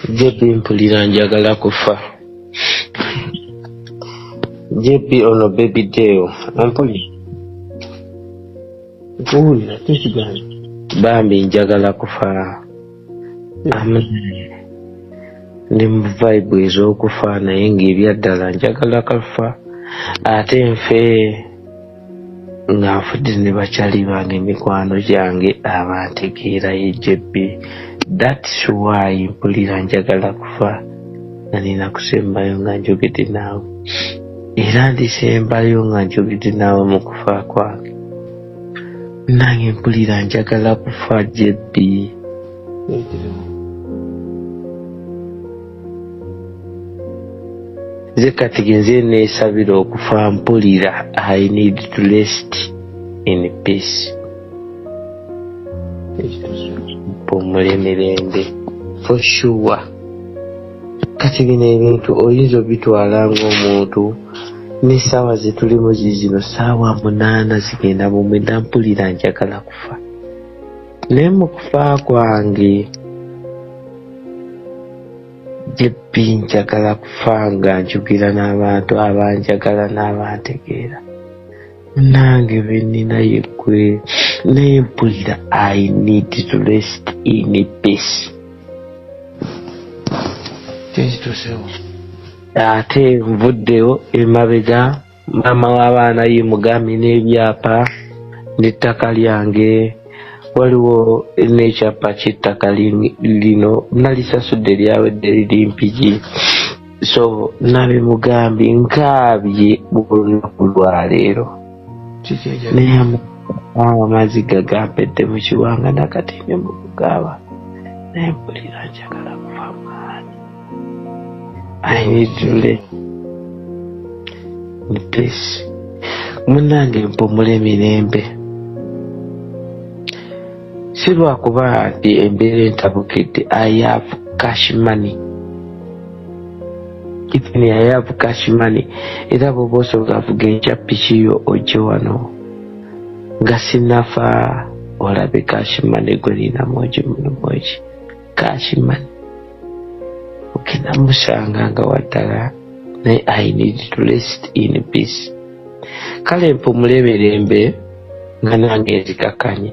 JP mpulira njagala kufa. JP ono baby Deo ampulira nkuwulira tekigana bambi njagala kufa. Ndi mu vibe ez'okufa naye ng'ebyaddala njagala kafa ate nfe nga nfudde ne bakyali bange mikwano gyange abantegeera ye JP. That's why mpulira njagala kufa nga nina kusembayo nga njogedde naawe era ndisembayo nga njogedde naawe mu kufa kwange. Nange mpulira njagala kufa JP. Nze kati genze neesabira okufa mpulira I need to rest in peace. Mpumule mirembe for sure. Kati bino ebintu oyinza obitwala ng'omuntu n'essaawa ze tulimu zizino ssaawa 8 zigenda mu 9 mpulira njagala kufa. Naye mu kufa kwange JP njagala kufa nga njugira n'abantu abanjagala n'abantegeera. Nange benina yeggwe naye mpulira I need to rest in peace. Ate nvuddeyo emabega maama w'abaana ye mugambi n'ebyapa n'ettaka lyange. Waliwo n'ekyapa ky'ettaka lino nalisasudde lyawedde liri mpigi. So nabe mugambi nkaabye olunaku lwaleero naye amazzi gagampedde mu kiwanga nakati ne mu kugaaba naye mpulira njagala kufa maani. I need to live in peace. Munnange mpumule emirembe si lwakuba nti embeera entabukidde. I have cash money. Even I have cash money. Era bw'oba osobola vuga enkya piki yo ojje wano nga sinnafa olabe cash money gwe nina mwogi munomogi. Cash money ogenda musanga nga waddala naye I need to rest in peace. Kale mpumule emirembe nga nange nzikakanye.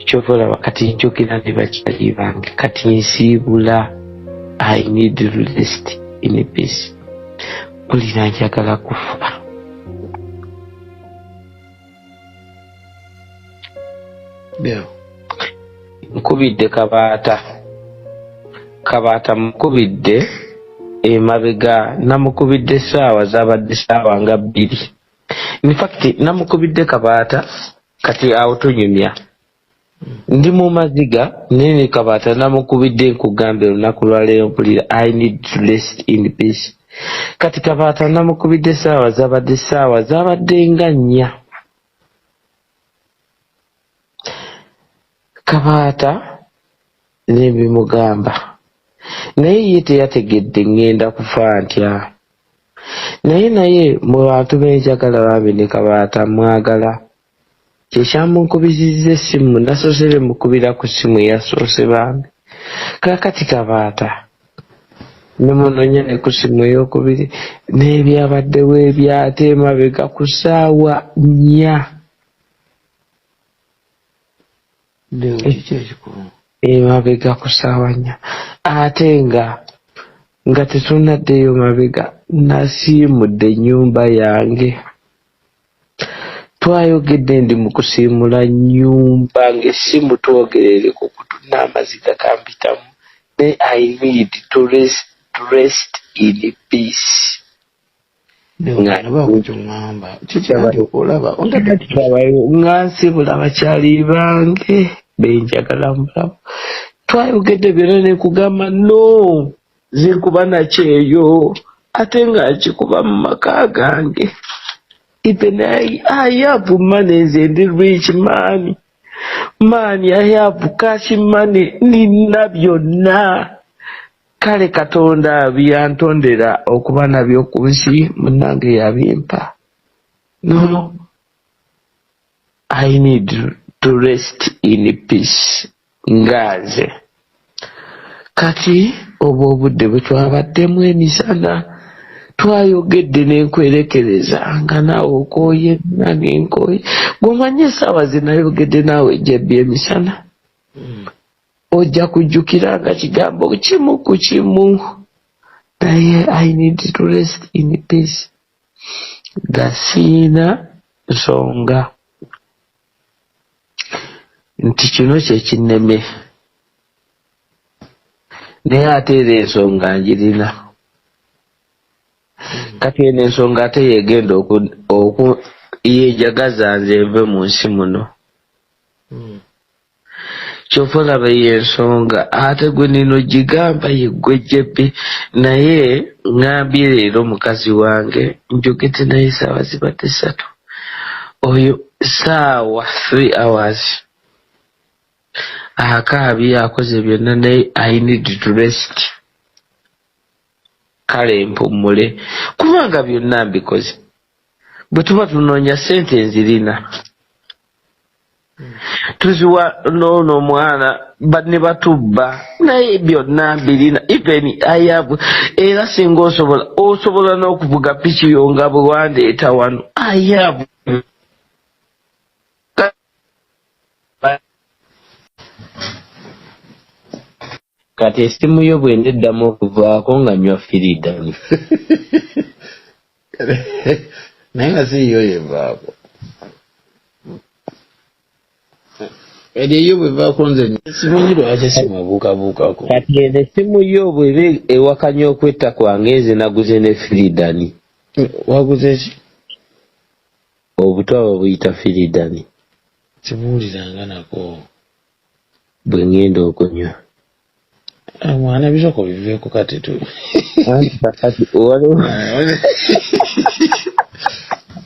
Kyova olaba kati njogera ne bakyali bange kati nsiibula I need to rest in peace. Mpulira njagala kufa. Nkubidde kabaata mukubidde emabega namukubidde essaawa zabadde ssaawa nga 2. In fact namukubidde kabaata kati awo tunyumya ndi mu maziga nene kabaata namukubidde nkugambye olunaku lwaleero mpulira I need to rest in peace. Kati kabaata namukubidde essaawa zabadde nga 4. Kabaata nebimugamba naye ye teyategedde ngenda kufa ntya. Naye mu bantu benjagala bambi ne kabaata mwagala. Kyekyamunkubizizza essimu nasoosere mukubira ku ssimu eyasoose bambi. Kaakati kabaata ne munonya ne ku ssimu ey'okubiri n'ebyabaddewo ebyate emabega ku ssaawa 4. Emabega ku ssaawa 4 ate nga tetunaddeyo mabega nasiimudde ennyumba yange. Twayogedde ndi mu kusiimula nnyumba ng'essimu twogerere ku kutu n'amaziga kampitamu naye I need to rest in peace. Nga nsibula bakyali bange benjagala mulamu. Twayogedde byonna ne kugamba no nze nkuba nakyeyo ate nga nkikuba mu maka gange. Even I have money, nze ndi rich man. I have cash money, nina byonna. Kale Katonda byantondera okuba nabyo ku nsi munnange yabimpa. No, I need to rest in peace. Ngaze kati obwo obudde bwe twabaddemu emisana twayogedde n'enkwerekereza nga naawe okooye nange nkooye gw'omanye essaawa ze nayogedde naawe ejjebbi emisana ojja kujjukira nga kigambo kimu ku kimu naye I need to rest in peace nga siina nsonga nti kino kyekinneme naye ate era ensonga njirina kati eno ensonga ate yegenda yejagaza nze nve mu nsi muno kyova olaba y'ensonga ate gwe nino gigamba yeggwe jjebbi naye ŋŋambye leero mukazi wange njogedde naye essaawa zibadde 3 oyo ssaawa 3 hours akaabye akoze byonna naye I need to rest kale mpummule kubanga byonna mbikoze bwe tuba tunoonya ssente nzirina tuziwa n'ono omwana ne batubba naye byonna mbirina even ayabu era singa osobola n'okuvuga piki yo nga bwe wandeeta wano ayabu kati essimu yo bwendeddamu okuvaako nga nywa firidani naye nga si yo yevaako eriyo bwevaako nze simanyi lwaki simabuukabuukako kati eno essimu yo bweba ewakanya okwetta kwange nze naguze ne firidani waguze ki obutwa buyita firidani sibuuliranga nako bwe ngenda okunywa mwana bisoko biveeko kati tu kati waliwo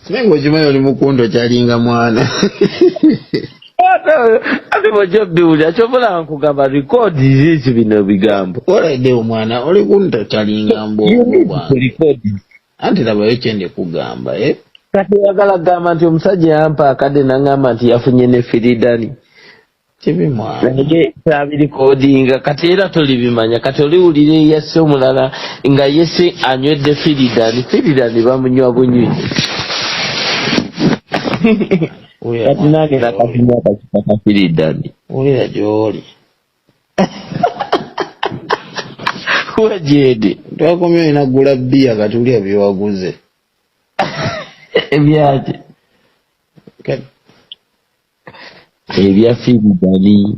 simenga okimanyi oli mukundo kyalinga mwana ate bwojja biwulira kyobola nkugamba rikoodi ziiki bino bigambo olaidde omwana oli kunto kyalinga mbobwange anti labayo kyende kugamba kati oyagala kugamba nti omusajja yampa akadde naŋŋamba nti yafunye ne firidani kibi mwana naye kyabirikodinga kati era tolibimanya kati oliwulira eyesse omulala nga yesse anywedde firidani bamunywa bunywi kati nange nakafunya akakipa ka firidani wulira gy'oli wejede twakomye olina gula bbiya kati ulya byewaguze ebyaki ebya firidani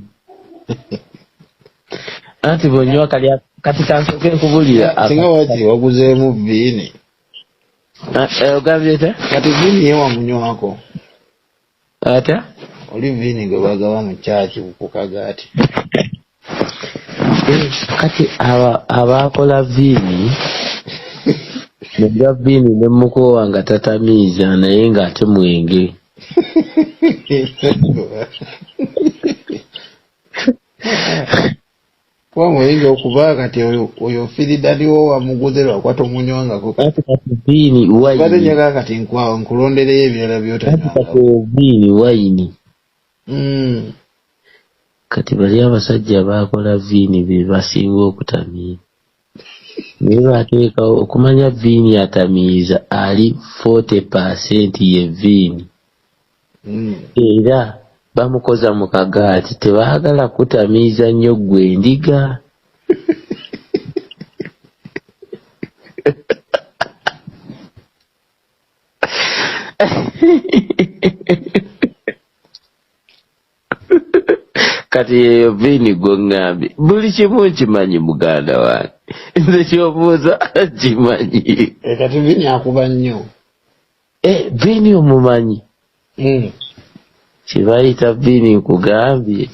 anti bonywa kalya kati kansoke nkubulira singa waki waguzeemu viini ogambye ta kati viini ye wamunywako ate oli viini gwe bagaba mu kyaki ku kagaati kati abakola viini nebya viini ne mukoowa nga tatamiiza naye ng'ate mwenge kuba mwenge okuba kati oyo firidani wo wamuguze lwakwata omunywangako kati viini bade nyaga kati nkulondereyo ebirala byotanywa viini wayini kati bali abasajja bakola viini be basinga okutamiira naye bateekawo okumanya viini atamiiza ali 40% ye viini era bamukoza mu kagaati tebaagala kutamiiza nnyo gwe endiga kati eyo viini gwoŋŋambye buli kimu nkimanyi muganda wange nze kyobuuza kimanyi kati viini akuba nnyo viini omumanyi kibayita viini nkugambye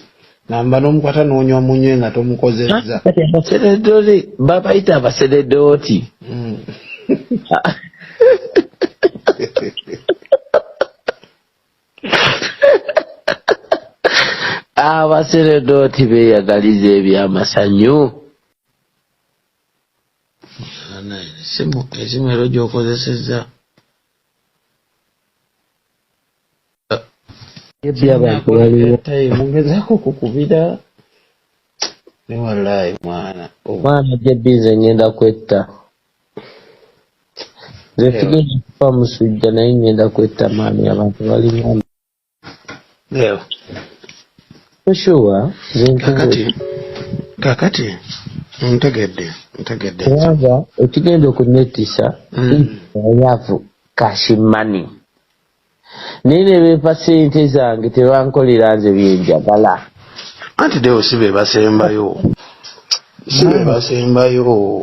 namba n'omukwata n'onywa munywe nga tomukozezza kati abaseredoli babayita abaseredooti abaseredooti beeyagaliza ebyamasanyu esimu ero gy'okozesezza ebyabantu baliwo mugezaako kukubira Ni wallahi mwana. Mwana jebize ngenda kwetta. Zefigeni kwa musujja naye ngenda kwetta maani abantu bali ngamba. Leo. Sure. Kakati. Ntegedde. Kubanga ekigenda okunettisa yavu kashimani. Nene beepa ssente zange tebankolera nze byenjagala. Anti deo sibe basembayo.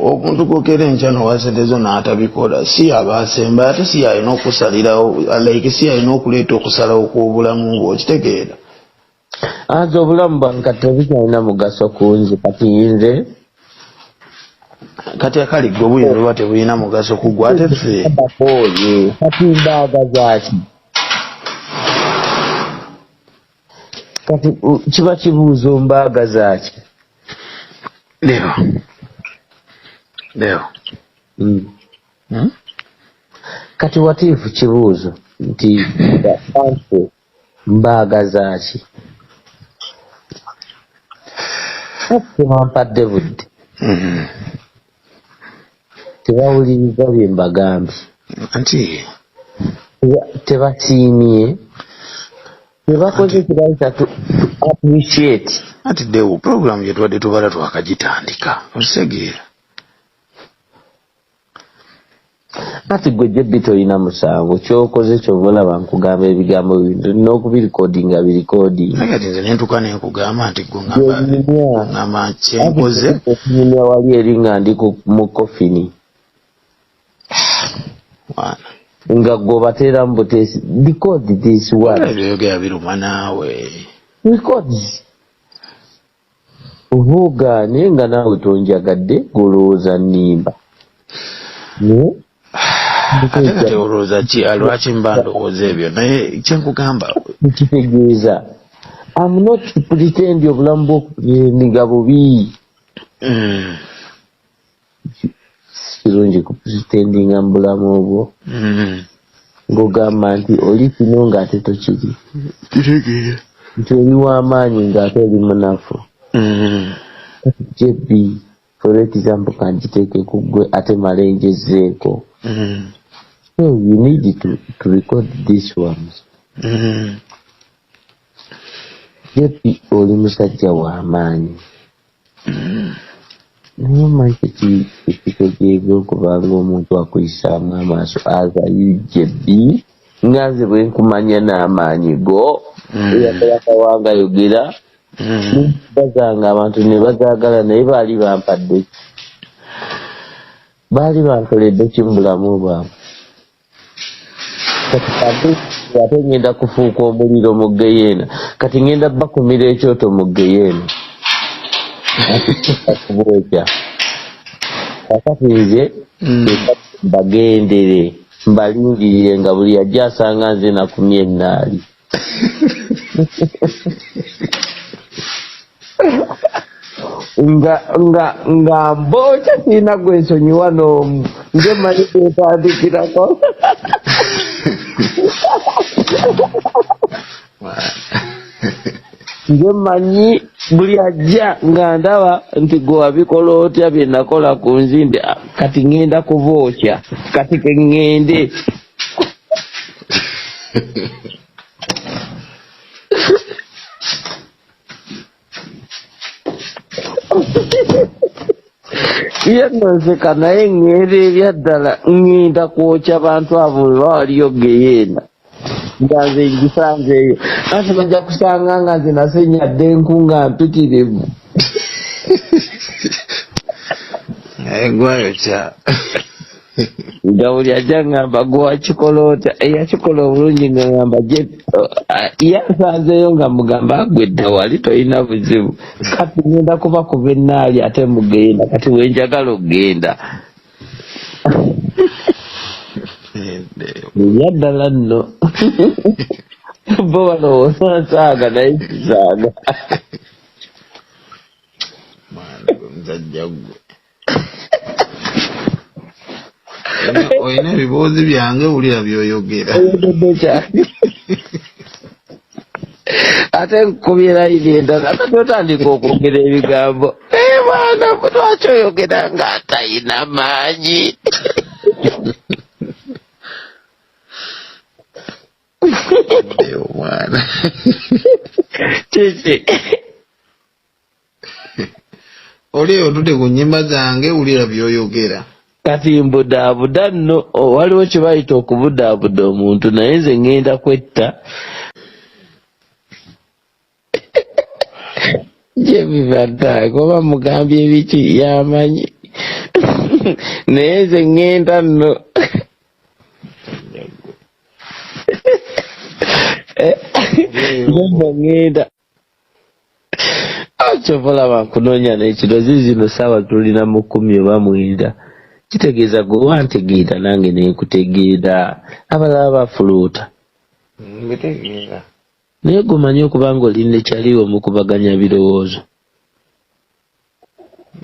Omuntu kokera enkyano wasendezo n'atabikola si abasemba ate si alina okusalirawo like si alina okuleeta okusalawo kw'obulamu ng'okitegeera. Anze obulamu bwange kati tebukyalina mugaso ku nze kati nze kati akali gwe buyinza oba tebulina mugaso ku gwe ate ffe kati mbaaga zaaki kati kiba kibuuzo mbaaga zaaki leo kati watiifu kibuuzo nti anfe mbaaga zaaki tebampadde budde tebawuliriza bye mbagambye anti tebasiimye tebakoze kibayita to appreciate. Anti deo program yetu wadde tubala twakagitandika osegeera ati gwe jebbi tolina musango kyokoze kyobulaba nkugamba ebigambo bintu n'okubirikodinga birikoodinga nakati nze nentuka nenkugamba nti gwe ngamba kyenkoze okunyumya wali eri nga ndi mu kofini nga gwe bateera mu buteesi because this one ebyogera biruma naawe because obuugaane nga naawe tonjagadde golowooza nnimba ate kati olowooza ki lwaki mba ndowooza ebyo naye kyenkugamba nkitegeeza I'm not pretend obulamu bw'okupretendinga bubi kirungi kupretendinga mu bulamu obwo ng'ogamba nti oli kino ng'ate tokiri kitegeera nti oli w'amaanyi ng'ate oli munafu jebbi for example kanjiteeke ku ggwe ate malenjezeeko so you need to record these ones jebbi oli musajja w'amaanyi naye omanyi ekitegeeza okubanga omuntu akuyisaamu amaaso azayu jebbi nga nze bwe nkumanya n'amaanyi go eyakola kawanga yogera bazanga abantu ne bazaagala naye baali bampadde baali bankoledde ki mu bulamu bwabwe kati ate ngenda kufuuka omuliro mu geyeena kati ngenda bakumira ekyoto mu geyeena akubwekya kakati nze bagendere mbalindirire nga buli ajja asanga nze nakumye ennaali nga mbokya sirina gwensonyiwa n'omu nze manyi kwetandikirako nze manyi buli ajja nga ndaba nti gwe wabikola otya bye nakola ku nzinde kati ngenda kubookya kati keŋŋende yennonseka naye ŋŋenda ebyaddala ŋŋenda kwokya bantu abo bwe bawaliyo geyeena nga nze ngisanzeeyo ati bajja kusanga nga nze nasenyadde enku nga mpitirivu gwayokya nga buli ajja ŋŋamba gwe wakikola otya eyakikola obulungi nga ŋŋamba yansanzeeyo nga mugamba agwedda wali tolina buzibu kati ngenda kuba kuba ennaali ate mugenda kati wenjagala okgenda ebyaddala nno bo balowooza nsaaga naye kisaaga muzajja gwe olina ebiboozi byange wulira byoyogera ate nkubye layini endala ate otandika okwogera ebigambo lwaki oyogera ng'atalina maanyi? Omwana kiki oli otute ku nnyimba zange wulira by'oyogera. kati mbudaabuda nno waliwo kye bayita okubudaabuda omuntu naye nze ŋŋenda kwetta gye bibadde oba mugambye ebiki yamanyi naye nze ŋŋenda nno nno ŋŋenda kyobalaba nkunoonya n'ekirozi zino saawa tulina mu 10 oba 9 kitegeeza gwe wantegeera nange nenkutegeera abalala bafuluuta mbitegeera naye gumanyi okuba nga olinde kyaliwo mu kubaganya birowoozo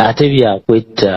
ate byakwetta